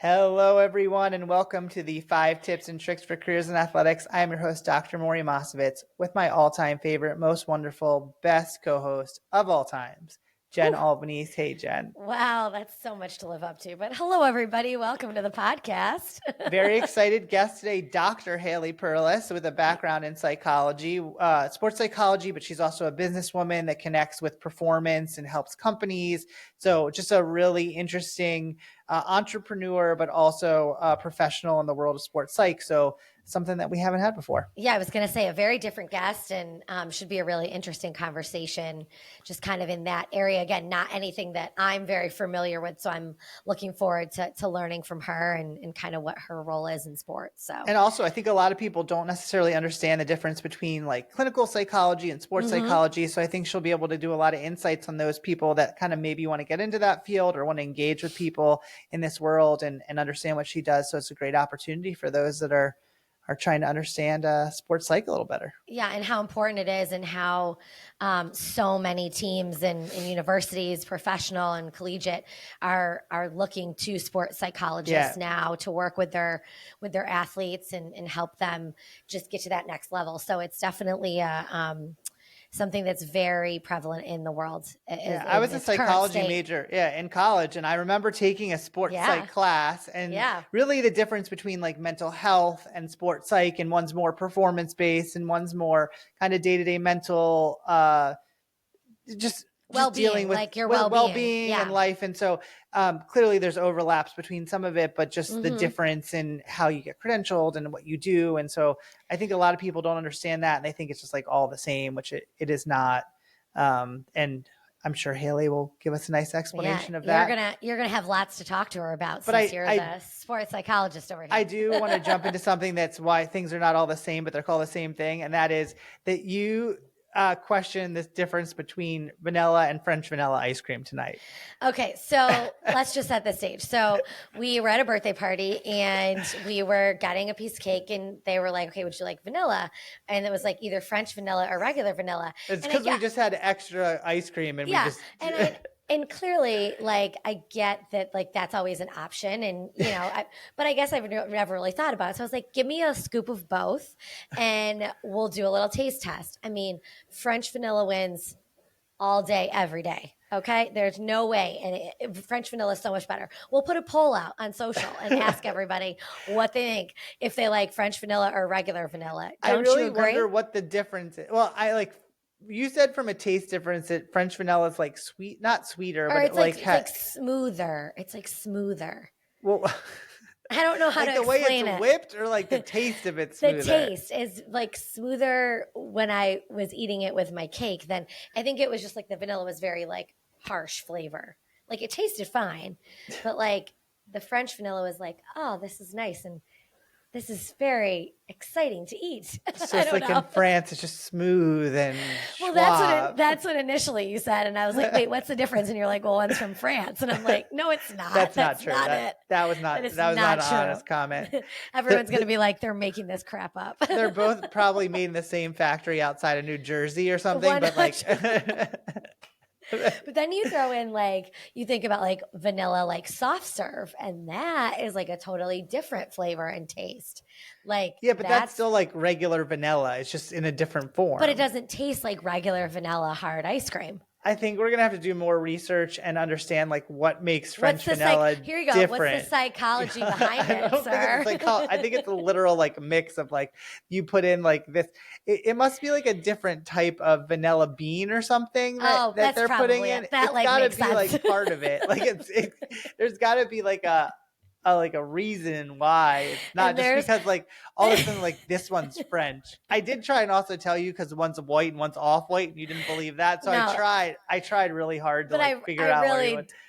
Hello, everyone, and welcome to the 5 Tips and Tricks for Careers in Athletics. I am your host, Dr. Maury Mosovitz, with my all-time favorite, most wonderful, best co-host of all times, Jen Whew. Albanese. Hey, Jen. Wow, that's so much to live up to. But hello, everybody. Welcome to the podcast. Very excited guest today, Dr. Haley Perlus, with a background in psychology, sports psychology, but she's also a businesswoman that connects with performance and helps companies. So just a really interesting entrepreneur, but also a professional in the world of sports psych. So something that we haven't had before. Yeah, I was going to say a very different guest and should be a really interesting conversation, just kind of in that area. Again, not anything that I'm very familiar with. So I'm looking forward to learning from her and kind of what her role is in sports. So, And also, I think a lot of people don't necessarily understand the difference between like clinical psychology and sports psychology. So I think she'll be able to do a lot of insights on those people that kind of maybe want to get into that field or want to engage with people in this world and understand what she does. So it's a great opportunity for those that are trying to understand sports psych a little better. yeah, and how important it is, and how so many teams and universities, professional and collegiate, are looking to sports psychologists now to work with their athletes and help them just get to that next level. So it's definitely something that's very prevalent in the world. I was a psychology major in college, and I remember taking a sports psych class, and really the difference between like mental health and sports psych, and one's more performance based and one's more kind of day-to-day mental just dealing with like your well-being and life. And so clearly there's overlaps between some of it, but just the difference in how you get credentialed and what you do. And so I think a lot of people don't understand that, and they think it's just like all the same, which it is not. And I'm sure Haley will give us a nice explanation of that. You're gonna have lots to talk to her about, since you're the sports psychologist over here. I do want to jump into something that's why things are not all the same, but they're called the same thing. And that is that you question this difference between vanilla and French vanilla ice cream tonight. Okay, so let's just set the stage. So we were at a birthday party and we were getting a piece of cake, and they were like, okay, would you like vanilla? And it was like either French vanilla or regular vanilla. It's because we just had extra ice cream, and we just and clearly, like, I get that, like, that's always an option. And, you know, but I guess I've never really thought about it. So I was like, give me a scoop of both and we'll do a little taste test. I mean, French vanilla wins all day, every day. Okay. There's no way. And French vanilla is so much better. We'll put a poll out on social and ask everybody what they think, if they like French vanilla or regular vanilla. Don't I really you agree? wonder what the difference is. Well, you said from a taste difference that French vanilla is like sweet, not sweeter, or but it's like smoother. It's like smoother. Well, I don't know how like to explain it. The way it's whipped, or like the taste of it's smoother? The taste is like smoother when I was eating it with my cake. Then I think it was just like the vanilla was very like harsh flavor. Like it tasted fine, but like the French vanilla was like, oh, this is nice. And this is very exciting to eat. So it's like in France, it's just smooth and well, schwab. that's what initially you said. And I was like, wait, what's the difference? And you're like, well, one's from France. And I'm like, no, it's not. That's not true. That was not an honest comment. Everyone's going to be like, they're making this crap up. They're both probably made in the same factory outside of New Jersey or something. 100%. But like... But then you throw in like, you think about like vanilla, like soft serve, and that is like a totally different flavor and taste. Like, yeah, but that's still like regular vanilla. It's just in a different form. But it doesn't taste like regular vanilla hard ice cream. I think we're going to have to do more research and understand like what makes French vanilla here you go. different. What's the psychology behind it, sir? I think it's a literal like mix of like you put in like this. It must be like a different type of vanilla bean or something that they're putting in. That it's like got to makes be sense. like part of it. Like there's got to be like a reason why. It's not just because like all of a sudden like this one's French. I did try and also tell you because one's white and one's off white, and you didn't believe that. So no. I tried really hard to figure out.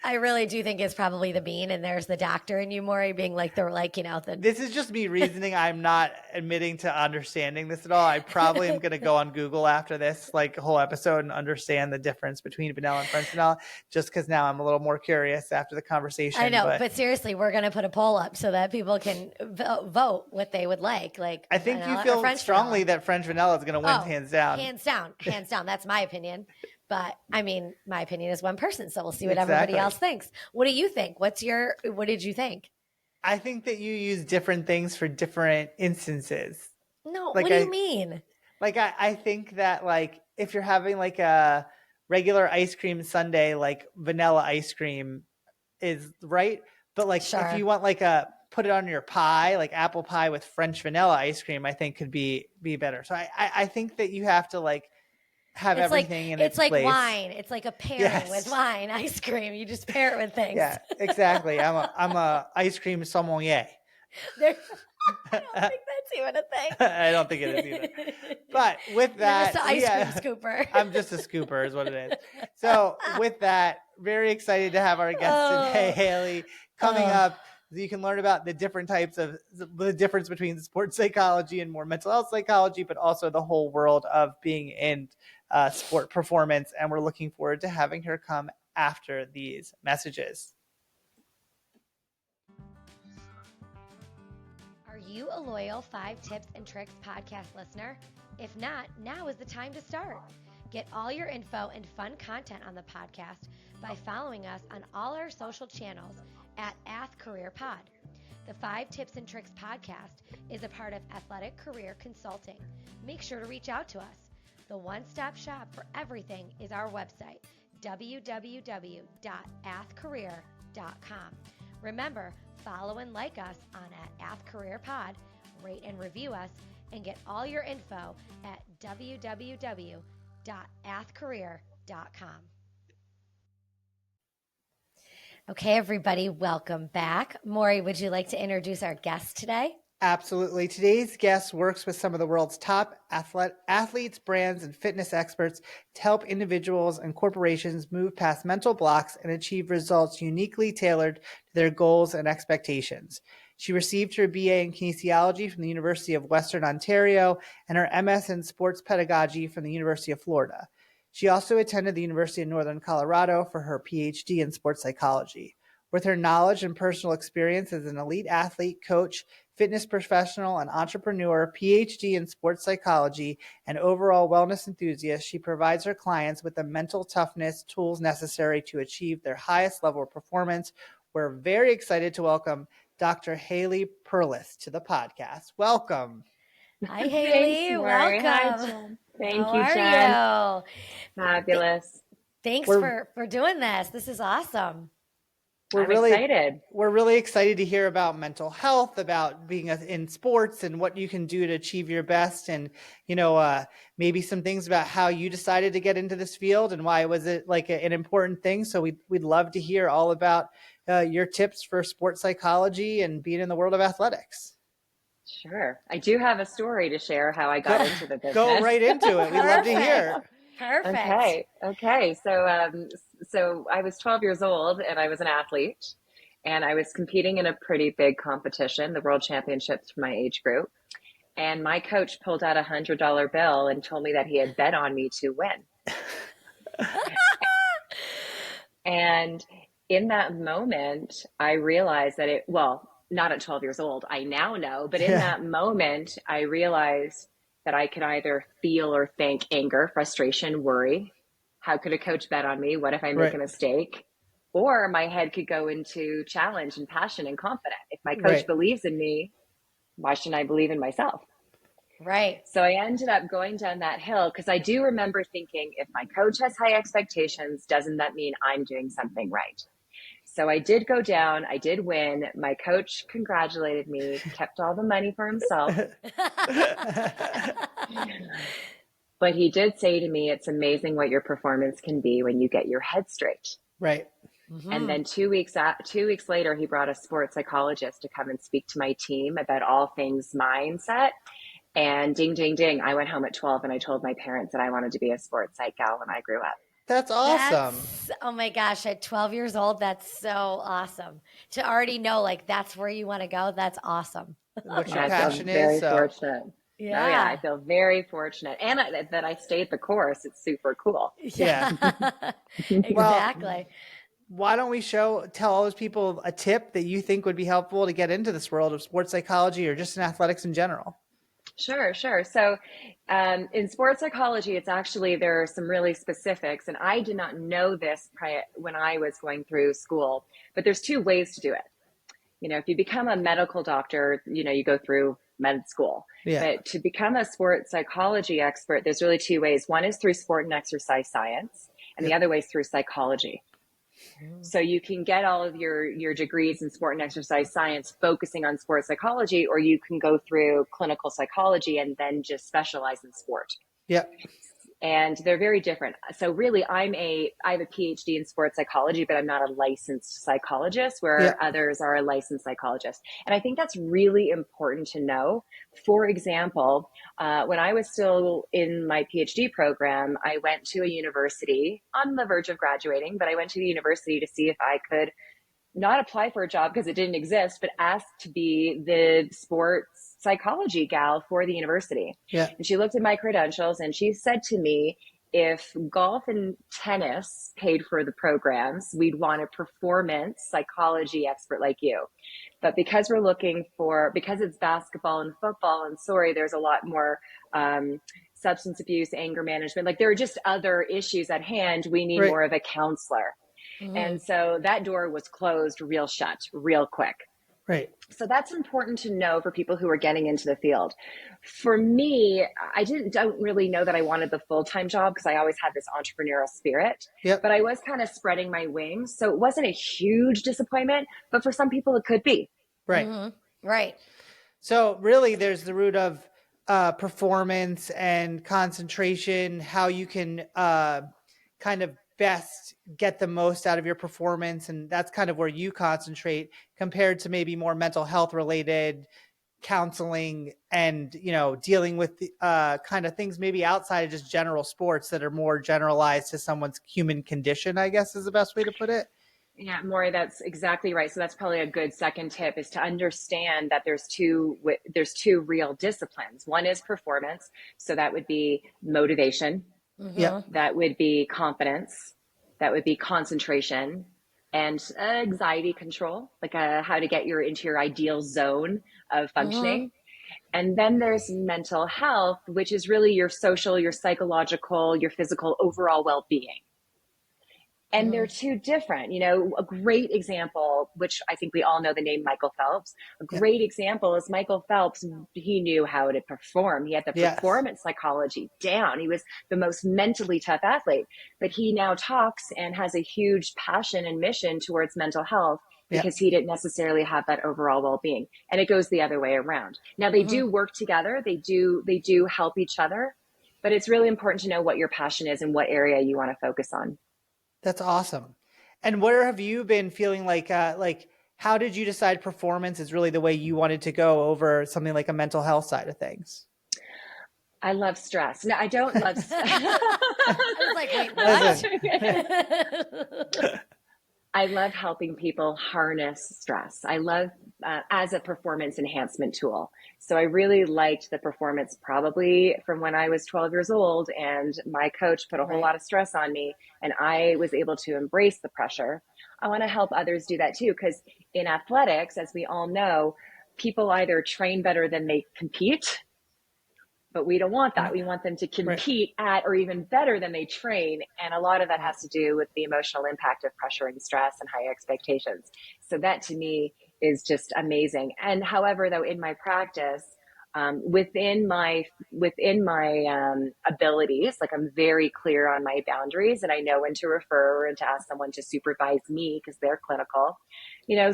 I really do think it's probably the bean, and there's the doctor in you, Maury, being like, they're like, you know, this is just me reasoning. I'm not admitting to understanding this at all. I probably am going to go on Google after this like whole episode and understand the difference between vanilla and French vanilla, just because now I'm a little more curious after the conversation. I know, but seriously, we're going to put a poll up so that people can vote what they would like. Like, I think you feel strongly that French vanilla is going to win hands down. Hands down. That's my opinion. But I mean, my opinion is one person, so we'll see what everybody else thinks. What do you think? What did you think? I think that you use different things for different instances. No, Like what do you mean? I think that like if you're having like a regular ice cream sundae, like vanilla ice cream is right. But like if Sure. you want like a put it on your pie, like apple pie with French vanilla ice cream, I think could be better. So I think that you have to like have It's like everything in it's its like place. wine. It's like a pairing with Yes. wine, ice cream. You just pair it with things. Yeah, exactly. I'm a ice cream sommelier. There, I don't think that's even a I don't think it is either. thing. But with You're just that, an ice cream scooper. I'm just a scooper is what it is. So with that, very excited to have our guest today, Haley. Coming up, you can learn about the different types of the difference between sports psychology and more mental health psychology, but also the whole world of being in sport performance. And we're looking forward to having her come after these messages. Are you a loyal 5 Tips and Tricks podcast listener? If not, now is the time to start. Get all your info and fun content on the podcast by following us on all our social channels at @AthCareerPod. The 5 Tips and Tricks podcast is a part of Athletic Career Consulting. Make sure to reach out to us. The one-stop shop for everything is our website, www.athcareer.com. Remember, follow and like us on @AthCareerPod, rate and review us, and get all your info at www.athcareer.com. Okay, everybody, welcome back. Maury, would you like to introduce our guest today? Absolutely. Today's guest works with some of the world's top athletes, brands, and fitness experts to help individuals and corporations move past mental blocks and achieve results uniquely tailored to their goals and expectations. She received her BA in Kinesiology from the University of Western Ontario and her MS in Sports Pedagogy from the University of Florida. She also attended the University of Northern Colorado for her Ph.D. in Sports Psychology. With her knowledge and personal experience as an elite athlete, coach, fitness professional, and entrepreneur, Ph.D. in sports psychology, and overall wellness enthusiast, she provides her clients with the mental toughness tools necessary to achieve their highest level of performance. We're very excited to welcome Dr. Haley Perlus to the podcast. Welcome. Hi, Haley. Thanks, Maury. Welcome. Hi, Jen. Thank How you, are Jen. you? Fabulous. Thanks for doing this. This is awesome. I'm excited. We're really excited to hear about mental health, about being in sports and what you can do to achieve your best. And, maybe some things about how you decided to get into this field and why was it like an important thing. So we'd love to hear all about your tips for sports psychology and being in the world of athletics. Sure. I do have a story to share how I got into the business. Go right into it. We'd love to hear. Perfect. Okay. So I was 12 years old and I was an athlete and I was competing in a pretty big competition, the World Championships for my age group. And my coach pulled out $100 bill and told me that he had bet on me to win. And in that moment, I realized that not at 12 years old, I now know, but in that moment, I realized that I could either feel or think anger, frustration, worry. How could a coach bet on me? What if I make a mistake? Or my head could go into challenge and passion and confidence. If my coach believes in me, why shouldn't I believe in myself? Right. So I ended up going down that hill because I do remember thinking, if my coach has high expectations, doesn't that mean I'm doing something right? So I did go down, I did win. My coach congratulated me, kept all the money for himself. But he did say to me, it's amazing what your performance can be when you get your head straight. Right. Mm-hmm. And then 2 weeks later, he brought a sports psychologist to come and speak to my team about all things mindset. And ding, ding, ding, I went home at 12 and I told my parents that I wanted to be a sports psych gal when I grew up. That's awesome. Oh my gosh, at 12 years old, that's so awesome. To already know, like, that's where you want to go, that's awesome. What your passion is. Very fortunate. Yeah. Oh, yeah, I feel very fortunate. And that I stayed the course. It's super cool. Yeah. Exactly. Well, why don't we tell all those people a tip that you think would be helpful to get into this world of sports psychology or just in athletics in general? Sure. So in sports psychology, there are some really specifics, and I did not know this when I was going through school, but there's 2 ways to do it. if you become a medical doctor, you go through med school. Yeah. But to become a sports psychology expert, there's really two ways. One is through sport and exercise science, and the other way is through psychology. So you can get all of your degrees in sport and exercise science focusing on sports psychology, or you can go through clinical psychology and then just specialize in sport. Yeah. And they're very different. So really, I have a PhD in sports psychology, but I'm not a licensed psychologist, where others are a licensed psychologist. And I think that's really important to know. For example, when I was still in my PhD program, I went to a university on the verge of graduating, but I went to the university to see if I could not apply for a job because it didn't exist, but ask to be the sports psychology gal for the university. Yeah. And she looked at my credentials and she said to me, if golf and tennis paid for the programs, we'd want a performance psychology expert like you. But because because it's basketball and football, and sorry, there's a lot more substance abuse, anger management. Like there are just other issues at hand. We need more of a counselor. And so that door was closed real quick. Right. So that's important to know for people who are getting into the field. For me, I don't really know that I wanted the full-time job because I always had this entrepreneurial spirit, but I was kind of spreading my wings. So it wasn't a huge disappointment, but for some people it could be. Right. Right. So really there's the root of performance and concentration, how you can kind of best get the most out of your performance. And that's kind of where you concentrate compared to maybe more mental health related counseling and, dealing with kind of things maybe outside of just general sports that are more generalized to someone's human condition, I guess is the best way to put it. Yeah, Maury, that's exactly right. So that's probably a good second tip, is to understand that there's two real disciplines. One is performance. So that would be motivation. That would be confidence. That would be concentration and anxiety control, like how to get into your ideal zone of functioning. And then there's mental health, which is really your social, your psychological, your physical overall well-being. And they're two different, a great example, which I think we all know the name Michael Phelps. A great example is Michael Phelps. He knew how to perform. He had the performance psychology down. He was the most mentally tough athlete, but he now talks and has a huge passion and mission towards mental health because he didn't necessarily have that overall well-being. And it goes the other way around. Now they do work together. They do help each other, but it's really important to know what your passion is and what area you want to focus on. That's awesome. And where have you been feeling like how did you decide performance is really the way you wanted to go over something like a mental health side of things? I love stress. No, I don't love stress. I was like, wait, what? I love helping people harness stress. I love as a performance enhancement tool. So I really liked the performance probably from when I was 12 years old, and my coach put a whole lot of stress on me and I was able to embrace the pressure. I want to help others do that too, because in athletics, as we all know, people either train better than they compete, but we don't want that. We want them to compete at or even better than they train. And a lot of that has to do with the emotional impact of pressure and stress and high expectations. So that to me is just amazing. And however, though, in my practice, within my abilities, like I'm very clear on my boundaries and I know when to refer and to ask someone to supervise me because they're clinical.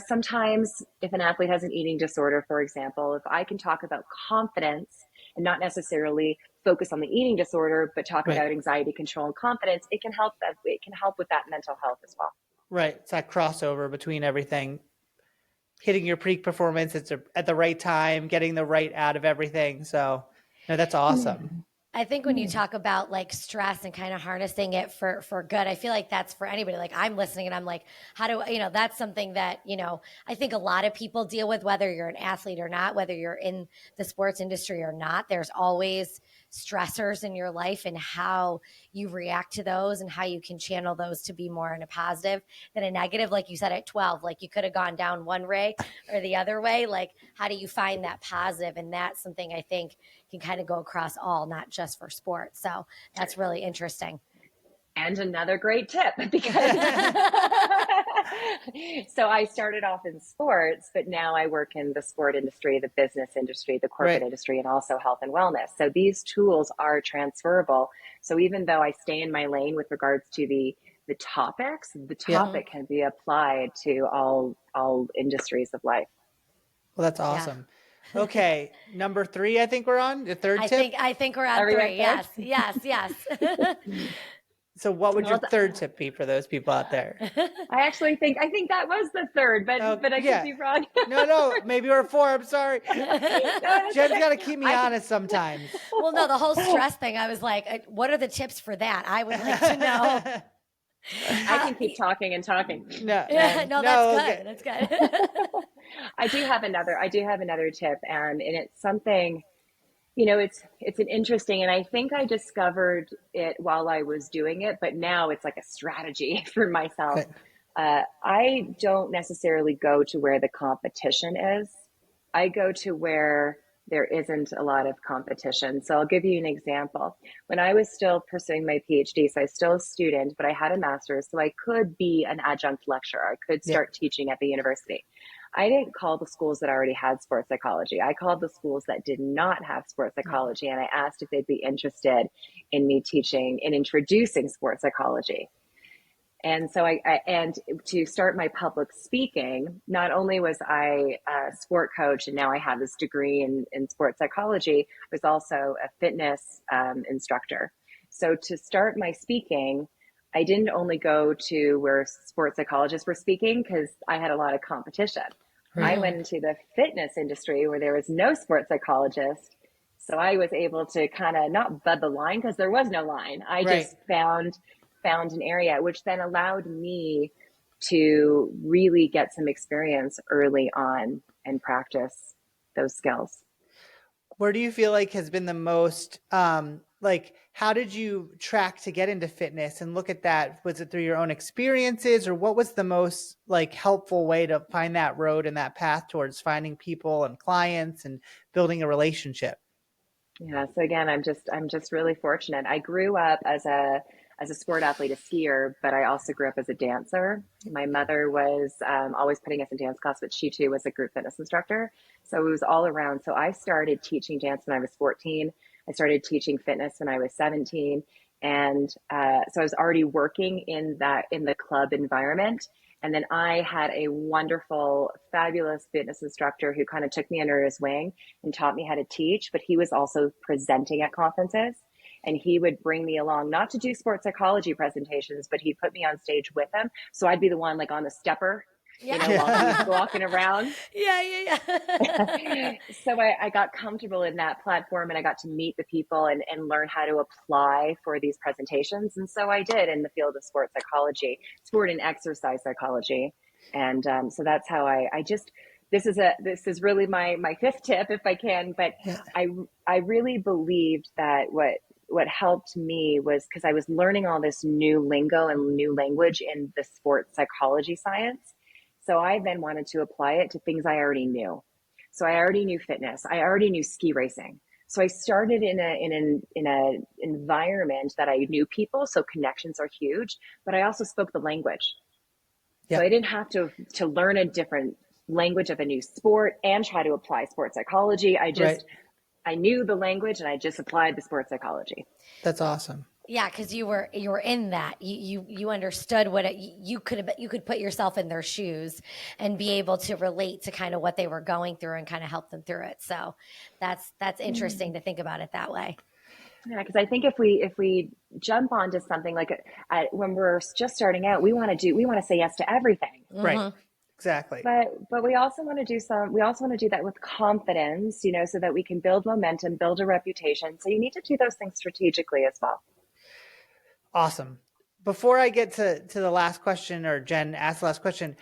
Sometimes if an athlete has an eating disorder, for example, if I can talk about confidence and not necessarily focus on the eating disorder, but talk about anxiety control and confidence, it can help with that mental health as well. Right. It's that crossover between everything, hitting your peak performance at the right time, getting the right out of everything. So no, that's awesome. I think when you talk about like stress and kind of harnessing it for good, I feel like that's for anybody. Like I'm listening and I'm like, how do, that's something that, I think a lot of people deal with, whether you're an athlete or not, whether you're in the sports industry or not. There's always stressors in your life and how you react to those and how you can channel those to be more in a positive than a negative. Like you said at 12, like you could have gone down one way or the other way. Like how do you find that positive? And that's something I think can kind of go across all, not just for sports. So that's really interesting. And another great tip, because So I started off in sports, but now I work in the sport industry, the business industry, the corporate Right. industry, and also health and wellness. So these tools are transferable. So even though I stay in my lane with regards to the topics, the Yeah. topic can be applied to all industries of life. Well, that's Yeah. awesome. Okay. Number 3, I think we're on the third I tip. think we're on Are we on 3. third? Yes. So what would your Well, third tip be for those people out there? I think that was the third, but I could Yeah. be wrong. No, maybe we're 4. I'm sorry. No, that's Jen's okay. got to keep me I honest sometimes. Well, no, the whole stress thing, I was like, what are the tips for that? I would like to know. can keep talking and talking. No, No, that's good. okay. That's good. I do have another tip, and it's something, it's an interesting, and I think I discovered it while I was doing it, but now it's like a strategy for myself. Right. I don't necessarily go to where the competition is. I go to where there isn't a lot of competition. So I'll give you an example. When I was still pursuing my PhD, so I was still a student, but I had a master's, so I could be an adjunct lecturer. I could Yeah. start teaching at the university. I didn't call the schools that already had sports psychology. I called the schools that did not have sports psychology, and I asked if they'd be interested in me teaching and introducing sports psychology. And so and to start my public speaking, not only was I a sport coach and now I have this degree in sports psychology, I was also a fitness instructor. So to start my speaking, I didn't only go to where sports psychologists were speaking because I had a lot of competition. Right. I went into the fitness industry where there was no sports psychologist. So I was able to kind of not bud the line because there was no line. I Right. just found an area, which then allowed me to really get some experience early on and practice those skills. Where do you feel like has been the most, like, how did you track to get into fitness and look at that? Was it through your own experiences, or what was the most like helpful way to find that road and that path towards finding people and clients and building a relationship? Yeah. So again, I'm just really fortunate. I grew up as a sport athlete, a skier, but I also grew up as a dancer. My mother was always putting us in dance class, but she too was a group fitness instructor. So it was all around. So I started teaching dance when I was 14. I started teaching fitness when I was 17. And so I was already working in the club environment. And then I had a wonderful, fabulous fitness instructor who kind of took me under his wing and taught me how to teach, but he was also presenting at conferences. And he would bring me along, not to do sports psychology presentations, but he'd put me on stage with him. So I'd be the one like on the stepper, while he was walking around. Yeah. So I got comfortable in that platform, and I got to meet the people and learn how to apply for these presentations. And so I did in the field of sports psychology, sport and exercise psychology. And so that's how I just, this is really my fifth tip, if I can, but Yeah. I really believed that what helped me was because I was learning all this new lingo and new language in the sports psychology science. So I then wanted to apply it to things I already knew. So I already knew fitness. I already knew ski racing. So I started in an environment that I knew people. So connections are huge, but I also spoke the language. Yeah. So I didn't have to learn a different language of a new sport and try to apply sports psychology. I knew the language and I just applied the sports psychology. That's awesome. Yeah, because you were in that. You understood you could put yourself in their shoes and be able to relate to kind of what they were going through and kind of help them through it. So that's interesting to think about it that way. Yeah, because I think if we jump onto something like when we're just starting out, we want to say yes to everything. Right. Exactly. But we also want to do that with confidence, so that we can build momentum, build a reputation. So you need to do those things strategically as well. Awesome. Before I get to the last question, or Jen asked the last question,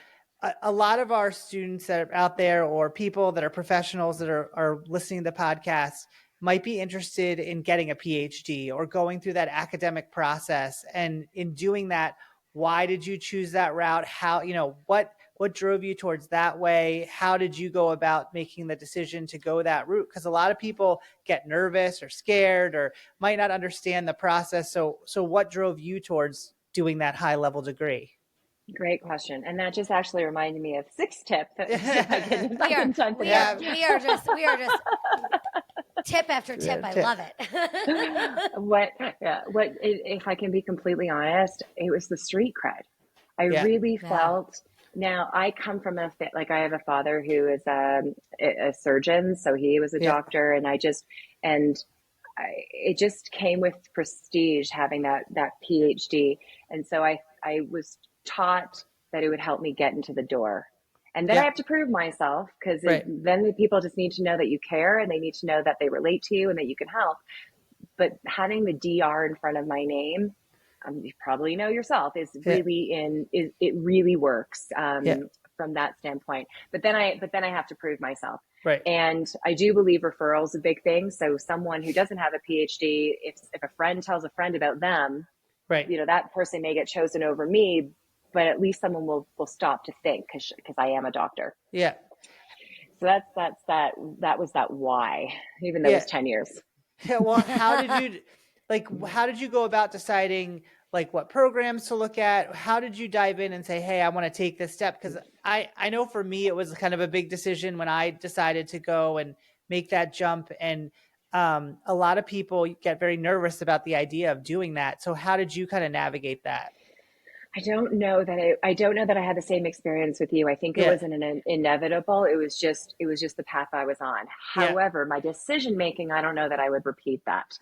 a lot of our students that are out there, or people that are professionals that are listening to the podcast, might be interested in getting a PhD or going through that academic process. And in doing that, why did you choose that route? How, what drove you towards that way? How did you go about making the decision to go that route? Because a lot of people get nervous or scared or might not understand the process. So what drove you towards doing that high level degree? Great question. And that just actually reminded me of sixth tip. If I can, if I We are, can jump in we there. are, we are just tip after tip. I love it. If I can be completely honest, it was the street cred. I Yeah. really Yeah. felt, now I come from like I have a father who is a surgeon, so he was a Yeah. doctor, and it just came with prestige having that PhD. And so I was taught that it would help me get into the door. And then I Yeah. have to prove myself, because Right. then the people just need to know that you care, and they need to know that they relate to you and that you can help. But having the DR in front of my name, you probably know yourself, is Yeah. really it really works Yeah. from that standpoint. But then I have to prove myself. Right. And I do believe referral is a big thing. So someone who doesn't have a PhD, if a friend tells a friend about them, Right. that person may get chosen over me, but at least someone will stop to think, because I am a doctor. Yeah. So that was that why, even though it was Yeah. 10 years. Yeah. Well, how did you go about deciding like what programs to look at? How did you dive in and say, hey, I want to take this step? Because I know for me, it was kind of a big decision when I decided to go and make that jump. And a lot of people get very nervous about the idea of doing that. So how did you kind of navigate that? I don't know that I had the same experience with you. I think it Yeah. was an inevitable. It was just the path I was on. Yeah. However, my decision making, I don't know that I would repeat that.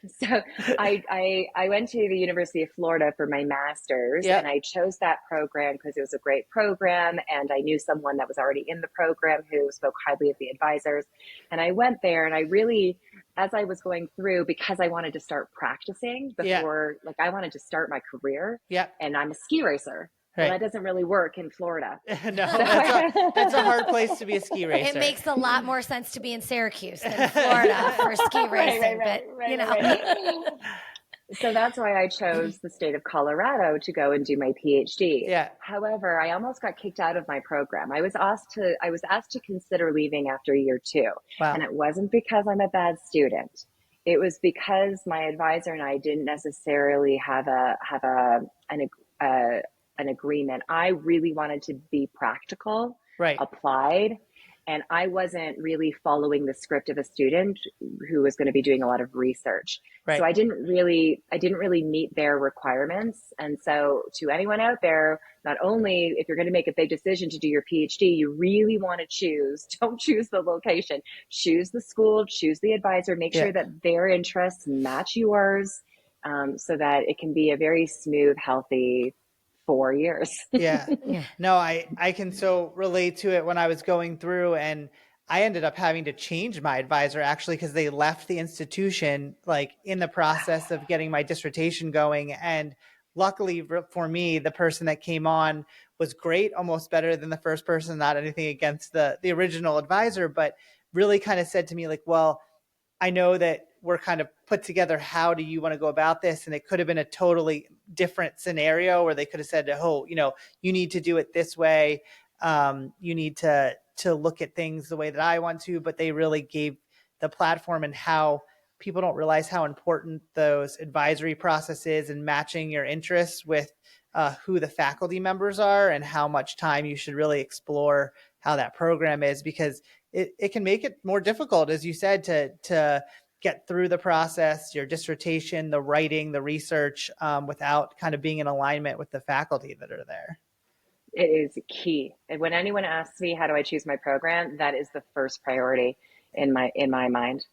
So I went to the University of Florida for my master's, Yep. and I chose that program because it was a great program, and I knew someone that was already in the program who spoke highly of the advisors. And I went there, and I really, as I was going through, because I wanted to start practicing Yeah. before, like I wanted to start my career. Yep. And I'm a ski racer. Well, Right. that doesn't really work in Florida. No, that's a hard place to be a ski racer. It makes a lot more sense to be in Syracuse than Florida for ski racing, but So that's why I chose the state of Colorado to go and do my PhD. Yeah. However, I almost got kicked out of my program. I was asked to consider leaving after year 2. Wow. And it wasn't because I'm a bad student. It was because my advisor and I didn't necessarily have an agreement. I really wanted to be practical, Right. applied, and I wasn't really following the script of a student who was going to be doing a lot of research. Right. So I didn't really meet their requirements. And so to anyone out there, not only if you're going to make a big decision to do your PhD, you really want to don't choose the location, choose the school, choose the advisor, make sure that their interests match yours, so that it can be a very smooth, healthy 4 years. Yeah. No, I can so relate to it when I was going through, and I ended up having to change my advisor actually because they left the institution like in the process of getting my dissertation going. And luckily for me, the person that came on was great, almost better than the first person, not anything against the original advisor, but really kind of said to me like, well, I know that we're kind of put together, how do you want to go about this? And it could have been a totally different scenario where they could have said, oh, you need to do it this way. You need to look at things the way that I want to, but they really gave the platform, and how people don't realize how important those advisory processes and matching your interests with who the faculty members are, and how much time you should really explore how that program is, because it can make it more difficult, as you said, to get through the process, your dissertation, the writing, the research, without kind of being in alignment with the faculty that are there. It is key. And when anyone asks me, how do I choose my program? That is the first priority in my mind.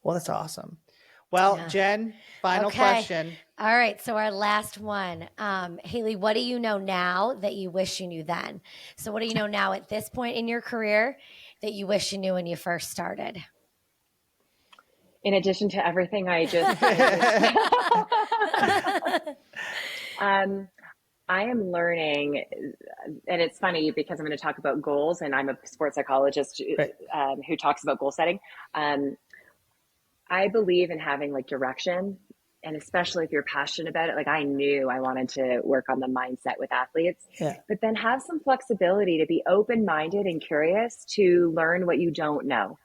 Well, that's awesome. Well, Jen, final question. All right. So our last one, Haley, what do you know now that you wish you knew then? So what do you know now at this point in your career that you wish you knew when you first started? In addition to everything I just I am learning, and it's funny because I'm going to talk about goals, and I'm a sports psychologist who talks about goal setting. I believe in having like direction, and especially if you're passionate about it. Like I knew I wanted to work on the mindset with athletes, but then have some flexibility to be open-minded and curious to learn what you don't know,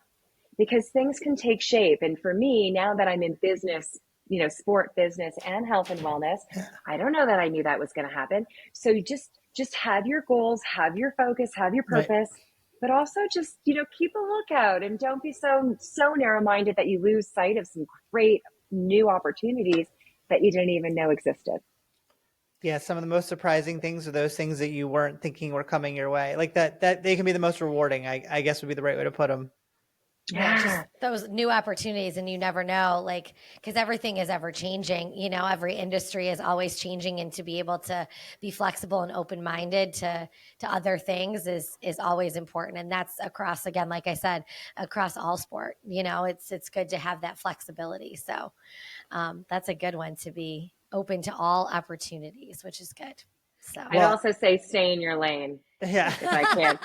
because things can take shape. And for me, now that I'm in business sport, business, and health and wellness. I don't know that I knew that was going to happen. So you just have your goals, have your focus, have your Right. purpose, but also just, keep a lookout and don't be so narrow-minded that you lose sight of some great new opportunities that you didn't even know existed. Yeah, some of the most surprising things are those things that you weren't thinking were coming your way. Like that they can be the most rewarding, I guess would be the right way to put them. Yeah, just those new opportunities, and you never know, like, because everything is ever changing. Every industry is always changing, and to be able to be flexible and open minded to other things is always important, and that's across, again, like I said, across all sport. It's good to have that flexibility. So that's a good one, to be open to all opportunities, which is good. So I'd also say stay in your lane. Yeah. If I can.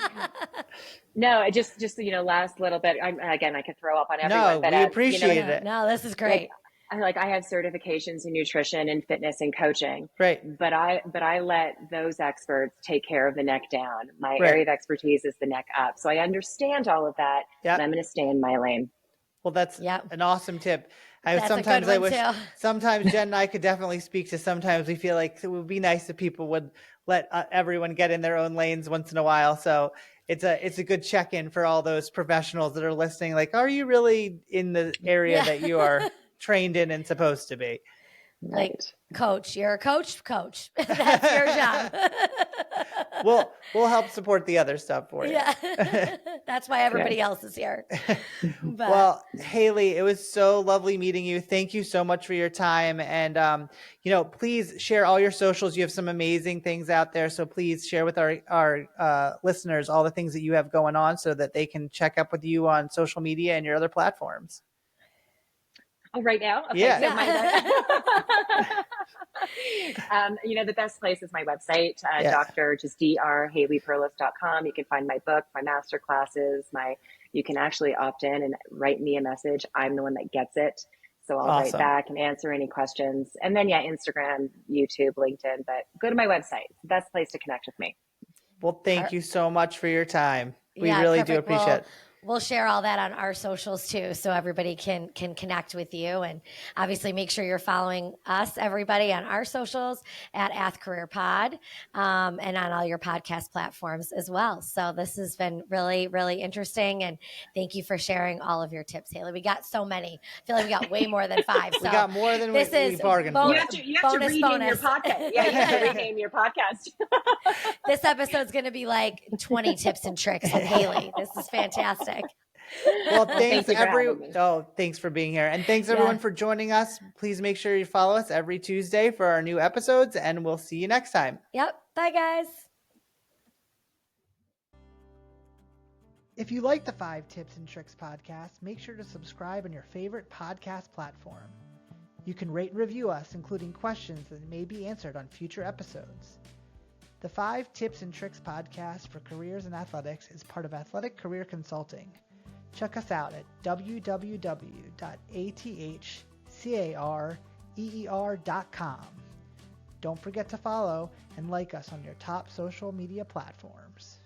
No, I just last little bit. Again, I could throw up on everyone, No, but we appreciate it. No, this is great. I have certifications in nutrition and fitness and coaching. Right. But I let those experts take care of the neck down. My Right. area of expertise is the neck up. So I understand all of that. Yep. And I'm going to stay in my lane. Well, that's an awesome tip. Sometimes I wish sometimes Jen and I could definitely speak to, sometimes we feel like it would be nice if people would let everyone get in their own lanes once in a while. So it's a good check-in for all those professionals that are listening. Like, are you really in the area that you are trained in and supposed to be? Like, coach, you're a coach. That's your job. We'll help support the other stuff for you. Yeah. That's why everybody else is here. Well, Haley, it was so lovely meeting you. Thank you so much for your time. And, please share all your socials. You have some amazing things out there. So please share with our listeners all the things that you have going on so that they can check up with you on social media and your other platforms. Oh, right now? Okay, yeah. So the best place is my website, drhaleyperlus.com. You can find my book, my master classes, you can actually opt in and write me a message. I'm the one that gets it. So I'll write back and answer any questions. And then, Instagram, YouTube, LinkedIn, but go to my website. It's the best place to connect with me. Well, thank you so much for your time. We really do appreciate it. We'll share all that on our socials too, so everybody can connect with you. And obviously make sure you're following us, everybody, on our socials at Ath Career Pod, and on all your podcast platforms as well. So this has been really, really interesting. And thank you for sharing all of your tips, Haley. We got so many. I feel like we got way more than 5. So we got more than we bargained for. You have to rename your podcast. Yeah, you have to rename your podcast. This episode's going to be like 20 tips and tricks with Haley. This is fantastic. Well, thanks thanks for being here. And thanks everyone for joining us. Please make sure you follow us every Tuesday for our new episodes, and we'll see you next time. Yep. Bye, guys. If you like the 5 Tips and Tricks podcast, make sure to subscribe on your favorite podcast platform. You can rate and review us, including questions that may be answered on future episodes. The 5 Tips and Tricks podcast for careers in athletics is part of Athletic Career Consulting. Check us out at www.athcareer.com. Don't forget to follow and like us on your top social media platforms.